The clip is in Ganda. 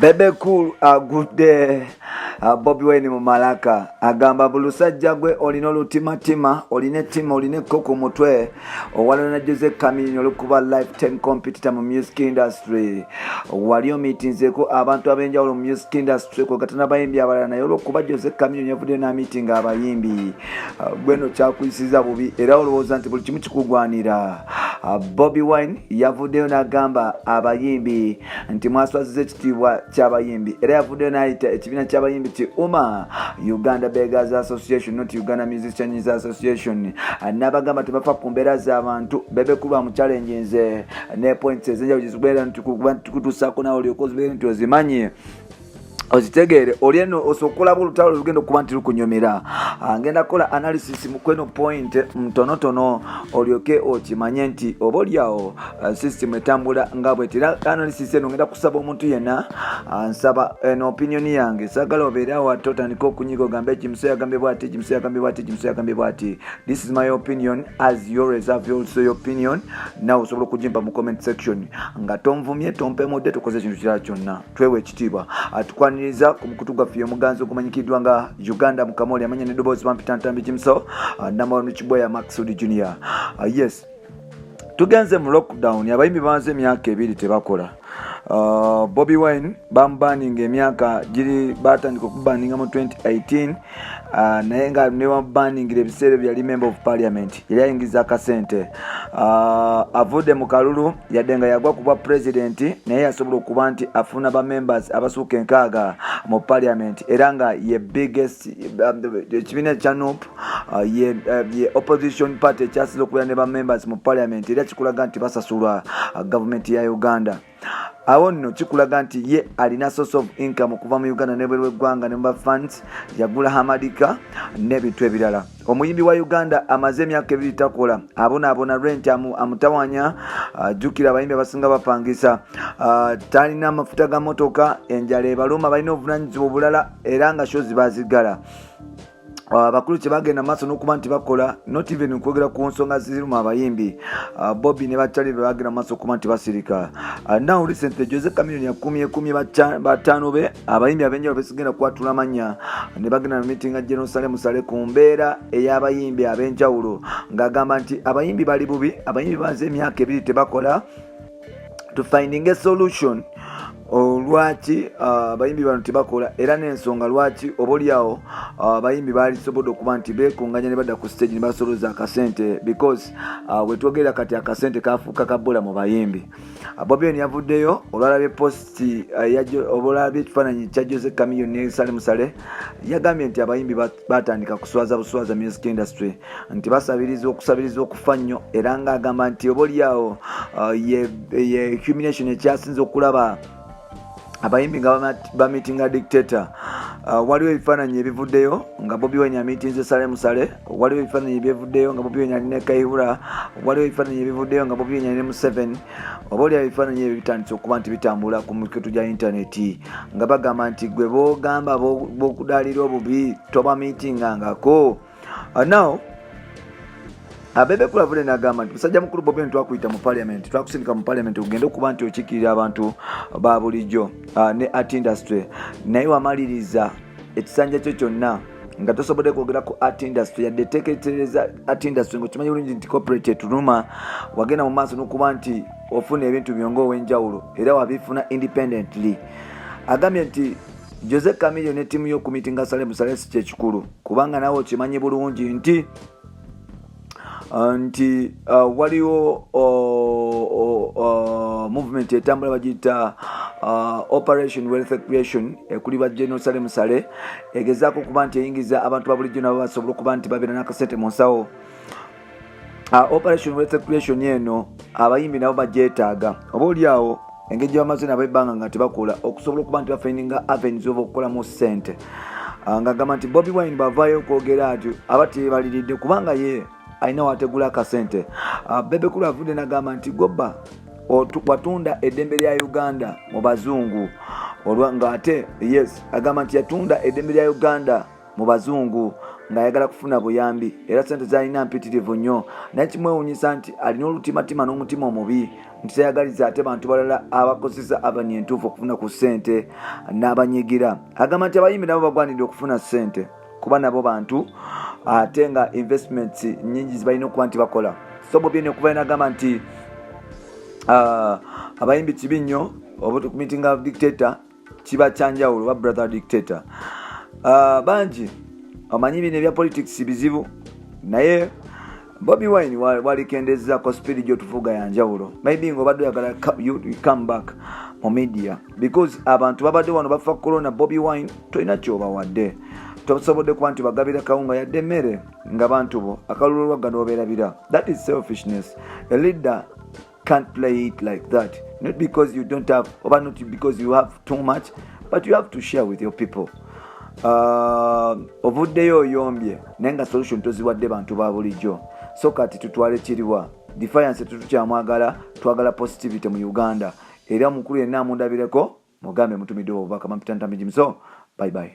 Bebe Cool agudde Bobi Wine mu Malaka agamba bulusajja gwe olina olutimatima olina ettima olina ekkoko mutwe owalana Jose Chameleone olukuba lifetime competitor mu music industry wali omitinzeko abantu abenjawulo mu music industry kwegata n'abayimbi abalala naye olwokuba Jose Chameleone yavudde n'amiting abayimbi gweno kyakuyisiza bubi era olowooza nti buli kimu kikugwanira. Bobi Wine yavuddeyo n'agamba abayimbi nti mwaswaziza ekitiibwa ky'abayimbi era yavuddeyo n'ayita ekibiina ky'abayimbi ti UMA, Uganda Beggars Association, not Uganda Musicians Association. N'abagamba tebafa ku mbeera z'abantu. Bebe Cool amuchallenge nze ne points ezenjawulo zikubeera ntukutuusaako nawe olyoka ozibeere nti ozimanye ozitegeere olieno osokola bulutalo lugendo kuba nti lukunyomera. Ngenda kola analysis mu kweno point mtonotono olyoke okimanye nti obolyawo system etambula nga bwetira. Analysis eno ngenda kusaba omuntu yenna nsaba eno opinion yange sagala obeera watotandika okunyiga ogambe Kimso yagambe bwati Kimso yagambe bwati Kimso yagambe bwati. This is my opinion, as you reserve also your opinion. Now osobola okujimpa mu comment section nga tonvumye tompe modde tukoze ekintu kirala kyonna twewe ekitiibwa atukwaniriza ku mukutu gwaffe omuganzi okumanyikiddwa nga Uganda Mukamoli amanya n'eddoboozi Pampitantambi Kimso Namawano Kiboya Maxud Junior. Yes, tugenze mu lockdown abayimbi bamaze emyaka 2 tebakola. Bobi Wine bambanninga emyaka giri batandika okubanninga mu 2018 naye nga ne bambanningira ebiseera byali member of parliament yali ayingiza akasente. Avudde mu kalulu yadde nga yagwa ku bwa president naye yasobola okuba nti afuna ba members abasuuka 6 mu parliament era nga ye biggest ekibiina kya NUP ye opposition party ekyasinze okubeera ne ba members mu parliament era kikulaga nti basasulwa government ya Uganda. Awo nno kikulaga nti ye alina source of income okuva mu Uganda n'ebweru w'eggwanga ne mu funds yagula hamadika n'ebintu ebirala. Omuyimbi wa Uganda amaze emyaka 2 takola abona rent amutawanya. Jukira abayimbi abasinga bapangisa. Talina amafuta ga motoka, enjala ebaluma, balina obuvunanyizibwa obulala era nga shows bazigala. Bakulu kye bagenda maaso n'okuba nti bakola not even okwogera ku nsonga ziruma abayimbi. Bobby ne Bachali bagenda maaso okuba nti basirika. Now recently Jose Chameleone yakumye batano be abayimbi abenjawulo besigenda kwatula amanya ne bagenda mu meeting ya Jerusalem Sale ku mbeera ey'abayimbi abenjawulo ng'agamba nti abayimbi bali bubi, abayimbi baze emyaka 2 tebakola to finding a solution. Lwaki abayimbi bano tebakola era n'ensonga lwaki obolyawo abayimbi bali sobodde okuba nti beekunganya ne badda ku stage ne basoloza akasente because wetwogerera kati akasente kafuuka kabola mu bayimbi. Bobi Wine yavuddeyo olwalabye post olwalabye ekifaananyi kya Jose Chameleone ne Sale Musale yagambye nti abayimbi batandika kuswaza buswaza music industry nti basabiriza okufa nnyo era ng'agamba nti obolyawo ye humiliation ekyasinze okulaba abayimbi nga bamitinga dictator. Waliwo ebifaananyi ebivuddeyo nga Bobi Wine amitinze Sale Musale, waliwo ebifaananyi ebivuddeyo nga Bobi Wine alina Kayihura, waliwo ebifaananyi ebivuddeyo nga Bobi Wine alina Museveni. Obaolyawo ebifaananyi ebyo bitandise okuba nti bitambula ku mikutu gya intaneti nga bagamba nti gwe boogamba b'okudaalira obubi toba mitingangako. Now Bebe Cool avudde n'agamba nti musajja mukulu Bobi Wine twakuyita mu parliament, twakusindika mu parliament ogende okuba nti okiikirira abantu ba bulijjo ne art industry naye wamaliriza ekisanja kyo kyonna nga tosobodde kwogera ku art industry yadde teketereza art industry ng'okimanyi bulungi nti corporate etuluma wagenda mu maaso n'okuba nti ofuna ebintu byongo ow'enjawulo era wabifuna independently. Agambye nti Jose Chameleone ne ttiimu y'okumitinga Sale Musale si kyekikulu kubanga nawe okimanyi bulungi nti waliwo movement etambula bagiyita Operation Wealth Creation ekuli ba General Sale Musale egezaako okuba nti eyingiza abantu ba bulijjo nabo basobola okuba nti babeera n'akasente mu nsawo. Operation Wealth Creation eno abayimbi nabo bagyetaaga obaolyawo engeri gyebamaze nabo ebbanga nga tebakola okusobola okuba nti bafindinga avenues okukolamu ssente. Ng'agamba nti Bobi Wine bavaayo okwogera ati aba tebaliridde kubanga ye alina wategula akasente. Bebe Cool avudde n'agamba nti gobba watunda eddembe lya Uganda mu bazungu ng'ate yes agamba nti yatunda eddembe lya Uganda mu bazungu ng'ayagala kufuna buyambi era ssente zalina mpitirivu nnyo naye kimwewuunyisa nti alina olutimatima n'omutima omubi nti tayagaliza ate bantu balala abakozesa abani entuufu okufuna ku ssente n'abanyigira. Agamba nti abayimbi nabo bagwanidde okufuna ssente kuba nabo bantu ate nga investments nnyingi zibalina okuba nti bakola. So Bobi Wine okuva n'agamba nti abayimbi kibi nnyo meeting of dictator kiba kyanjawulo ba brother dictator. Bangi amanyi bino ebya politics bizibu naye Bobi Wine walikendezako speed gyotuvuga yanjawulo. Maybe ng'obadde oyagala you come back mu media because abantu babadde wano bafa corona. Bobi Wine tolina kyobawadde, tosobodde kuba nti bagabira kawunga yadde emmere nga bantu bo akalulu lwagga n'obeerabira. That is selfishness. A leader can't play it like that, not because you don't have or not because you have too much, but you have to share with your people. Ovuddeyo oyombye naye nga solution toziwadde bantu ba bulijjo. So kati tutwale kiriwa defiance tutukyamwagala, twagala positivity mu Uganda era mukulu yenna amundabireko mugambe mutumidde obubaka Mampita Ntambijimiso. Bye bye.